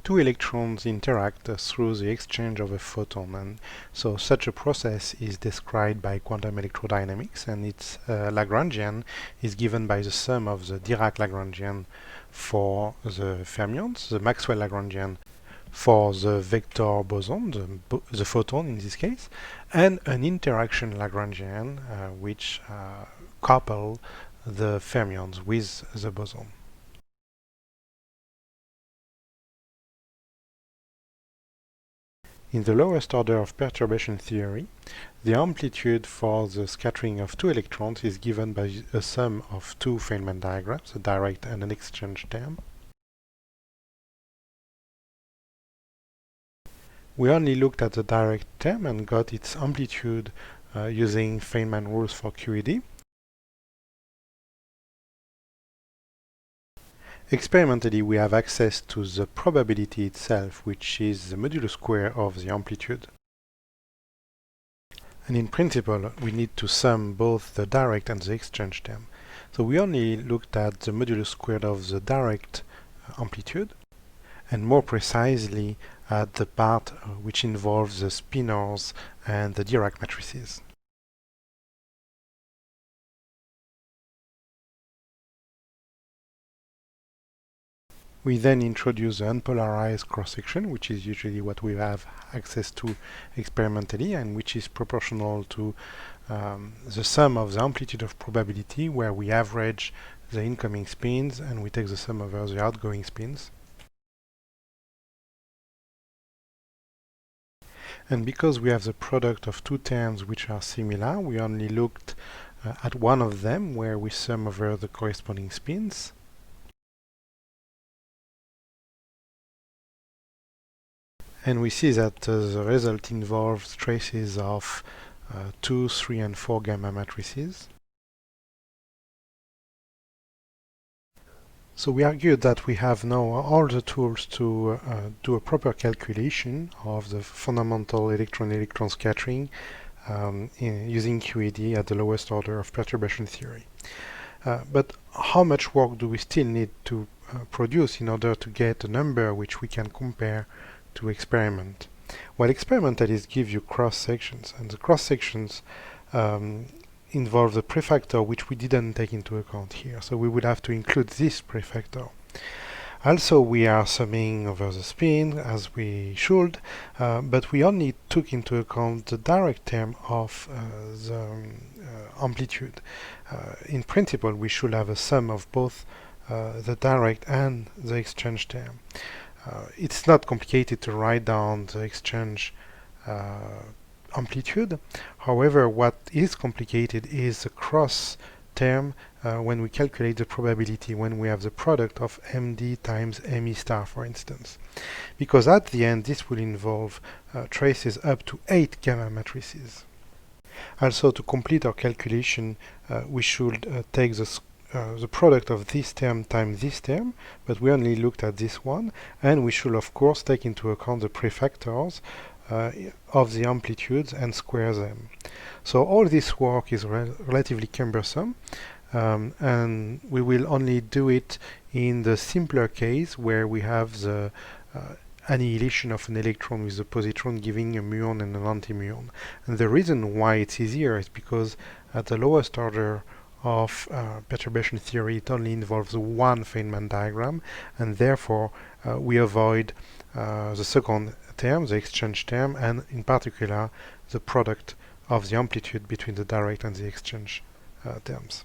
two electrons interact through the exchange of a photon, and so such a process is described by quantum electrodynamics, and its Lagrangian is given by the sum of the Dirac Lagrangian for the fermions, the Maxwell Lagrangian for the vector boson, the photon in this case, and an interaction Lagrangian which couple the fermions with the boson. In the lowest order of perturbation theory, the amplitude for the scattering of two electrons is given by a sum of two Feynman diagrams, a direct and an exchange term. We only looked at the direct term and got its amplitude using Feynman rules for QED. Experimentally, we have access to the probability itself, which is the modulo square of the amplitude. And in principle, we need to sum both the direct and the exchange term. So we only looked at the modulo squared of the direct amplitude, and more precisely at the part which involves the spinors and the Dirac matrices. We then introduce the unpolarized cross-section, which is usually what we have access to experimentally, and which is proportional to the sum of the amplitude of probability, where we average the incoming spins and we take the sum over the outgoing spins. And because we have the product of two terms which are similar, we only looked at one of them, where we sum over the corresponding spins. And we see that the result involves traces of 2, 3, and 4 gamma matrices. So we argued that we have now all the tools to do a proper calculation of the fundamental electron-electron scattering using QED at the lowest order of perturbation theory. But how much work do we still need to produce in order to get a number which we can compare to experiment? Well, experimentalists give you cross-sections, and the cross-sections involve the prefactor which we didn't take into account here, so we would have to include this prefactor. Also, we are summing over the spin as we should, but we only took into account the direct term of the amplitude. In principle, we should have a sum of both the direct and the exchange term. It's not complicated to write down the exchange amplitude. However, what is complicated is the cross term when we calculate the probability, when we have the product of MD times ME star, for instance. Because at the end, this will involve traces up to 8 gamma matrices. Also, to complete our calculation, we should take the product of this term times this term, but we only looked at this one, and we should of course take into account the prefactors of the amplitudes and square them. So all this work is relatively cumbersome, and we will only do it in the simpler case where we have the annihilation of an electron with the positron giving a muon and an antimuon. And the reason why it's easier is because at the lowest order of perturbation theory, it only involves one Feynman diagram, and therefore we avoid the second term, the exchange term, and in particular the product of the amplitude between the direct and the exchange terms.